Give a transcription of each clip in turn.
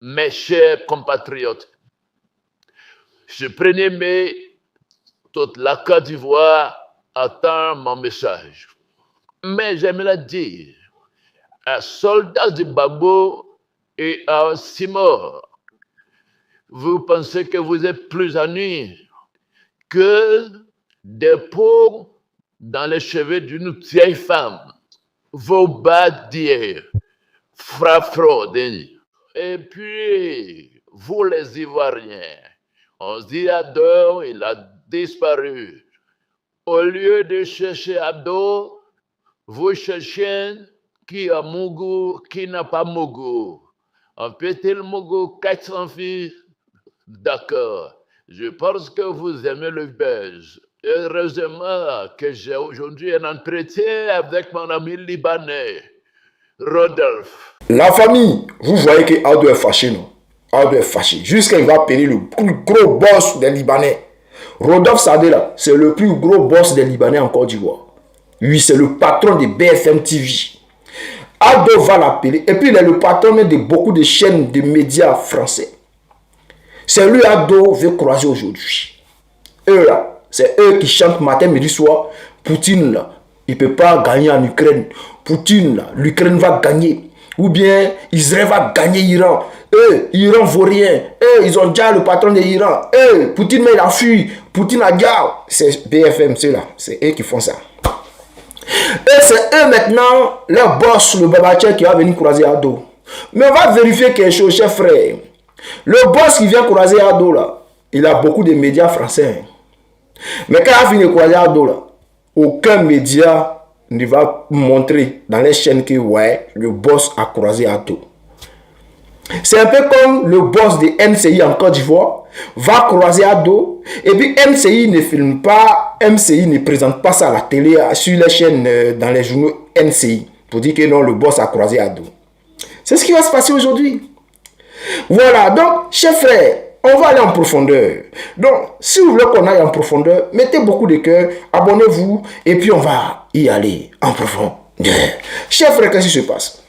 mes chers compatriotes, je prenais mais toute la Côte d'Ivoire attend mon message. Mais j'aimerais dire à soldats du Gbagbo et à Simor, vous pensez que vous êtes plus amis que des peaux dans les cheveux d'une vieille femme. Vos bas d'hier fraude. Et puis, vous les Ivoiriens, on se dit Ado, il a disparu. Au lieu de chercher Ado, vous cherchez qui a Mougou, qui n'a pas Mougou. On peut-il Mougou 400 filles? D'accord. Je pense que vous aimez le buzz. Heureusement que j'ai aujourd'hui un entretien avec mon ami libanais, Rodolphe. La famille, vous voyez que Ado est fâché, non? Ado est fâché. Jusqu'à il va payer le plus gros boss des Libanais. Rodolphe Sadé, là, c'est le plus gros boss des Libanais en Côte d'Ivoire. Lui, c'est le patron de BFM TV. Ado va l'appeler. Et puis, il est le patron de beaucoup de chaînes de médias français. C'est lui, Ado, veut croiser aujourd'hui. Eux, là, c'est eux qui chantent matin, midi, soir. Poutine, là, il ne peut pas gagner en Ukraine. Poutine, là, l'Ukraine va gagner. Ou bien Israël va gagner l'Iran. Eux, Iran vaut rien. Eux, ils ont déjà le patron de l'Iran. Eux, Poutine, mais il a fui. Poutine a gars. C'est BFM, ceux-là. C'est eux qui font ça. Et c'est eux maintenant, leur boss, le Babaché, qui va venir croiser Ado. Mais on va vérifier quelque chose, chef frère. Le boss qui vient croiser Ado, là, il a beaucoup de médias français. Mais quand il a fini de croiser Ado, là, aucun média ne va montrer dans les chaînes que ouais, le boss a croisé Ado. C'est un peu comme le boss de MCI en Côte d'Ivoire va croiser Ado et puis MCI ne filme pas, MCI ne présente pas ça à la télé, sur les chaînes, dans les journaux MCI pour dire que non, le boss a croisé Ado. C'est ce qui va se passer aujourd'hui. Voilà, donc, chers frères, on va aller en profondeur. Donc, si vous voulez qu'on aille en profondeur, mettez beaucoup de cœur, abonnez-vous, et puis on va y aller en profondeur. Chers frères, qu'est-ce qui se passe?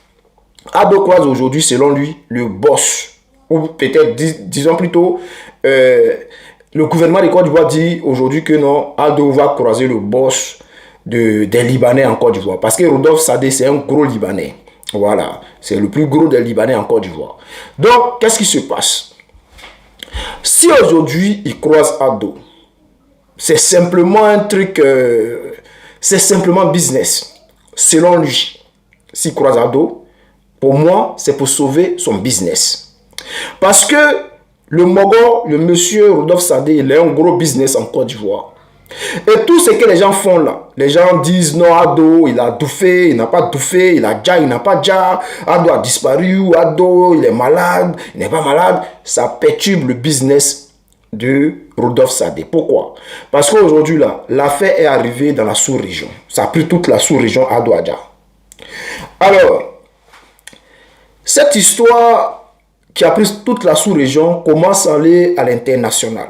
Ado croise aujourd'hui, selon lui, le boss, ou peut-être, disons plutôt, le gouvernement de Côte d'Ivoire dit aujourd'hui que non, Ado va croiser le boss des Libanais en Côte d'Ivoire. Parce que Rodolphe Sadé, c'est un gros Libanais. Voilà, c'est le plus gros des Libanais en Côte d'Ivoire. Donc, qu'est-ce qui se passe? Si aujourd'hui, il croise Ado, c'est simplement un truc, c'est simplement business. Selon lui, s'il croise Ado, pour moi, c'est pour sauver son business. Parce que le Mogo, le monsieur Rodolphe Sadé, il a un gros business en Côte d'Ivoire. Et tout ce que les gens font là, les gens disent non, Ado, il a douffé, il n'a pas douffé, il a déjà, il n'a pas déjà, Ado a disparu, Ado, il est malade, il n'est pas malade. Ça perturbe le business de Rodolphe Sadé. Pourquoi? Parce qu'aujourd'hui là, l'affaire est arrivée dans la sous-région. Ça a pris toute la sous-région Ado Adja. Alors, cette histoire qui a pris toute la sous-région commence à aller à l'international.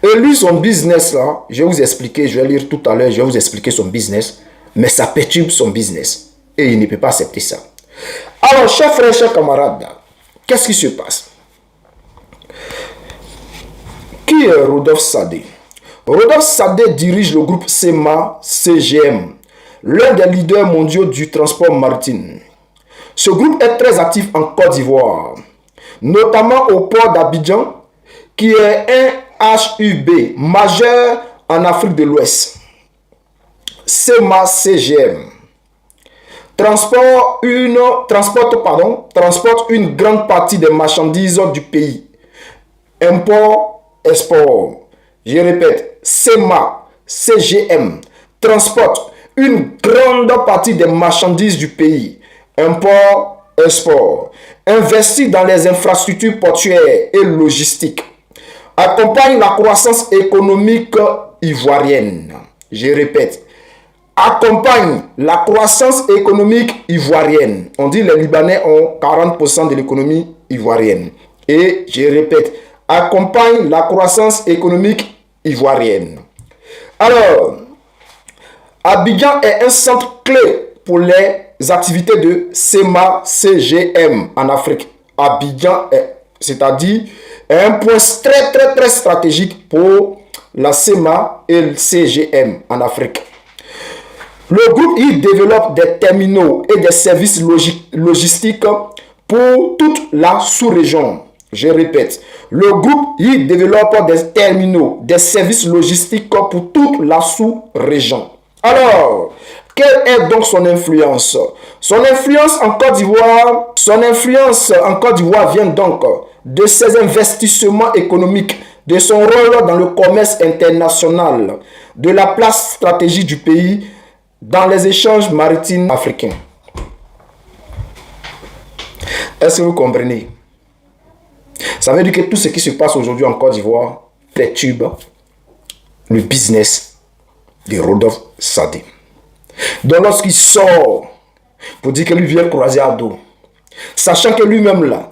Et lui, son business là, je vais vous expliquer, je vais lire tout à l'heure, je vais vous expliquer son business, mais ça perturbe son business. Et il ne peut pas accepter ça. Alors, chers frères, chers camarades, qu'est-ce qui se passe? Qui est Rodolphe Sadé? Rodolphe Sadé dirige le groupe SEMA CGM, l'un des leaders mondiaux du transport maritime. Ce groupe est très actif en Côte d'Ivoire, notamment au port d'Abidjan, qui est un HUB majeur en Afrique de l'Ouest. SEMA CGM transporte une grande partie des marchandises du pays. Import, export. Je répète, SEMA CGM transporte une grande partie des marchandises du pays. Import, export. Investit dans les infrastructures portuaires et logistiques. Accompagne la croissance économique ivoirienne. Je répète, accompagne la croissance économique ivoirienne. On dit que les Libanais ont 40% de l'économie ivoirienne. Et je répète, accompagne la croissance économique ivoirienne. Alors, Abidjan est un centre clé pour les activités de SEMA CGM en Afrique. Abidjan est, c'est-à-dire un point très stratégique pour la CEMA et le CGM en Afrique. Le groupe y développe des terminaux et des services logistiques pour toute la sous-région. Je répète, le groupe y développe des terminaux, des services logistiques pour toute la sous-région. Alors, quelle est donc son influence? Son influence en Côte d'Ivoire vient donc de ses investissements économiques, de son rôle dans le commerce international, de la place stratégique du pays dans les échanges maritimes africains. Est-ce que vous comprenez? Ça veut dire que tout ce qui se passe aujourd'hui en Côte d'Ivoire perturbe le business de Rodolphe Sadé. Donc lorsqu'il sort pour dire que lui vient croiser à dos, sachant que lui-même là,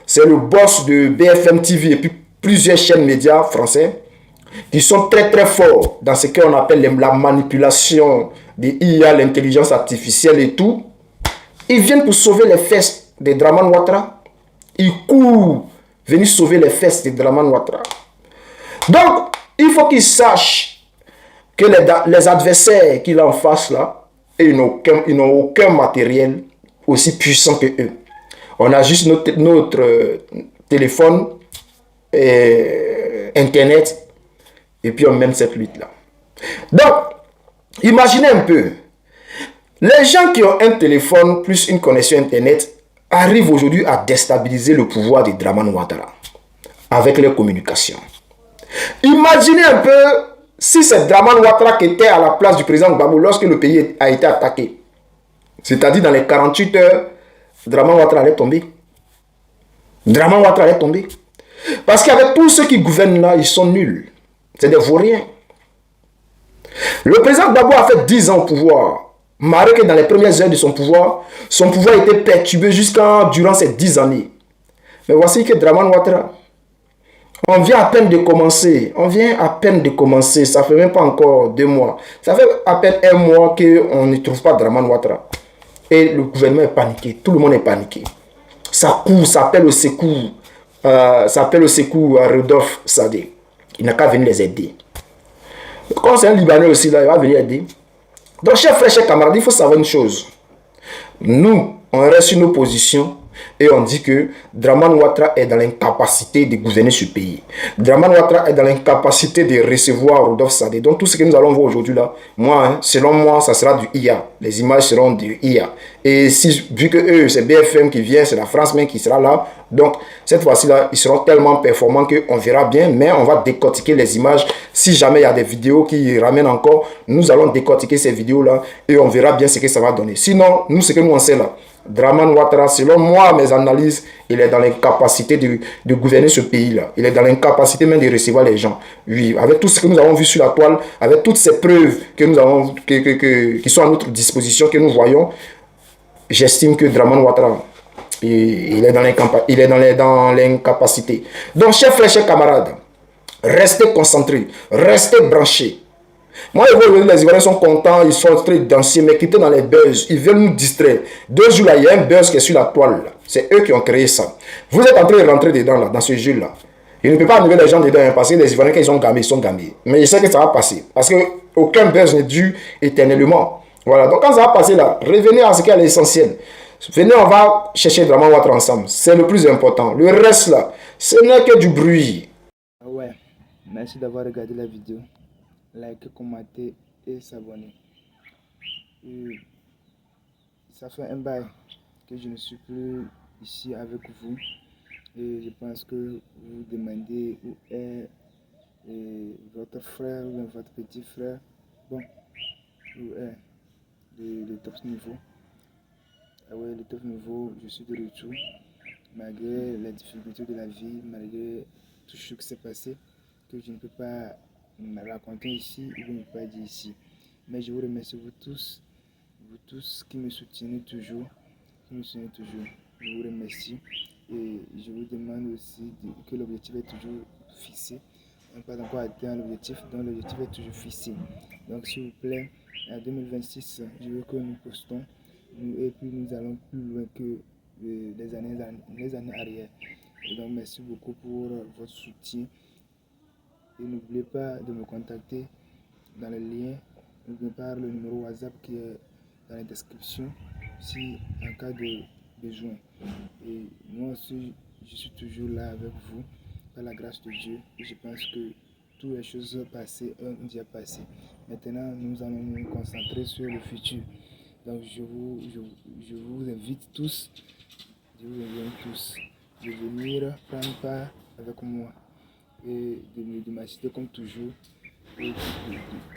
c'est le boss de BFM TV et puis plusieurs chaînes médias français qui sont très forts dans ce qu'on appelle la manipulation des IA, l'intelligence artificielle et tout. Ils viennent pour sauver les fesses de Draman Ouattara. Ils courent venir sauver les fesses de Draman Ouattara. Donc, il faut qu'ils sachent que les adversaires qu'il a en face là, ils n'ont aucun matériel aussi puissant que eux. On a juste notre téléphone, Internet, et puis on mène cette lutte-là. Donc, imaginez un peu, les gens qui ont un téléphone plus une connexion Internet arrivent aujourd'hui à déstabiliser le pouvoir de Draman Ouattara avec les communications. Imaginez un peu si c'est Draman Ouattara qui était à la place du président Gbagbo lorsque le pays a été attaqué. C'est-à-dire dans les 48 heures, Draman Ouattara allait tomber. Draman Ouattara allait tomber. Parce qu'avec tous ceux qui gouvernent là, ils sont nuls. C'est des vauriens. Le président Gbagbo a fait 10 ans au pouvoir. Malgré que dans les premières heures de son pouvoir était perturbé durant ces 10 années. Mais voici que Draman Ouattara, on vient à peine de commencer. Ça fait même pas encore 2 mois. Ça fait à peine 1 mois qu'on ne trouve pas Draman Ouattara. Et le gouvernement est paniqué. Tout le monde est paniqué. Ça court, ça appelle au secours. À Rodolphe Sadé. Il n'a qu'à venir les aider. Quand c'est un Libanais aussi, là, il va venir aider. Donc, chers frères, chers camarades, il faut savoir une chose. Nous, on reste sur nos positions et on dit que Draman Ouattara est dans l'incapacité de gouverner ce pays. Draman Ouattara est dans l'incapacité de recevoir Rodolphe Sadé. Donc, tout ce que nous allons voir aujourd'hui là, selon moi, ça sera du IA. Les images seront du IA. Et vu que eux, c'est BFM qui vient, c'est la France même qui sera là. Donc, cette fois-ci là, ils seront tellement performants qu'on verra bien, mais on va décortiquer les images. Si jamais il y a des vidéos qui ramènent encore, nous allons décortiquer ces vidéos là et on verra bien ce que ça va donner. Sinon, nous, ce que nous on sait là, Draman Ouattara, selon moi, mes analyses, il est dans l'incapacité de gouverner ce pays-là. Il est dans l'incapacité même de recevoir les gens. Oui, avec tout ce que nous avons vu sur la toile, avec toutes ces preuves que nous avons, qui sont à notre disposition, que nous voyons, j'estime que Draman Ouattara, il est dans l'incapacité. Donc, chers frères, chers camarades, restez concentrés, restez branchés. Moi, les Ivoiriens sont contents, ils sont très danser, mais quitter dans les buzz, ils veulent nous distraire. 2 jours là, il y a un buzz qui est sur la toile. C'est eux qui ont créé ça. Vous êtes en train de rentrer dedans, là, dans ce jeu-là. Il ne peut pas enlever les gens dedans, parce que les Ivoiriens, quand ils sont gamés. Mais je sais que ça va passer. Parce qu'aucun buzz n'est dû éternellement. Voilà, donc quand ça va passer là, revenez à ce qui est l'essentiel. Venez, on va chercher Draman Ouattara ensemble. C'est le plus important. Le reste là, ce n'est que du bruit. Ouais, merci d'avoir regardé la vidéo. Likez, commenter et s'abonner. Ça fait un bail que je ne suis plus ici avec vous. Et je pense que vous vous demandez où est votre frère ou votre petit frère. Bon, où est le top niveau. Ah ouais, le top niveau, je suis de retour. Malgré les difficultés de la vie, malgré tout ce qui s'est passé, que je ne peux pas me raconter ici ou ne peux pas dire ici. Mais je vous remercie vous tous qui me soutenez toujours. Je vous remercie et je vous demande aussi que l'objectif est toujours fixé. On n'a pas encore atteint l'objectif, donc l'objectif est toujours fixé. Donc s'il vous plaît, en 2026, je veux que nous postons et puis nous allons plus loin que les années arrière. Et donc merci beaucoup pour votre soutien. Et n'oubliez pas de me contacter dans le lien. N'oubliez pas le numéro WhatsApp qui est dans la description si en cas de besoin. Et moi aussi, je suis toujours là avec vous par la grâce de Dieu. Et je pense que toutes les choses passées ont déjà passé. Maintenant, nous allons nous concentrer sur le futur. Donc je vous invite tous, de venir prendre part avec moi et de m'assister comme toujours et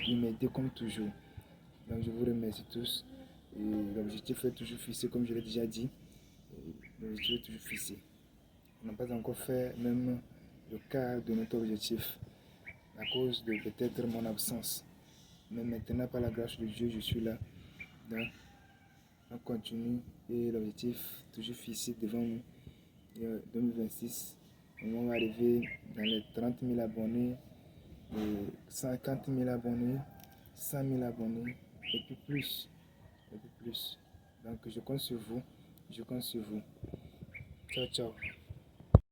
de m'aider comme toujours. Donc je vous remercie tous. Et l'objectif est toujours fixé comme je l'ai déjà dit. L'objectif est toujours fixé. On n'a pas encore fait même le quart de notre objectif à cause de peut-être mon absence. Mais maintenant, par la grâce de Dieu, je suis là. Donc, on continue et l'objectif toujours fixé devant nous. Et 2026, on va arriver dans les 30 000 abonnés, 50 000 abonnés, 100 000 abonnés et puis plus. Et puis plus. Donc, je compte sur vous. Je compte sur vous. Ciao, ciao.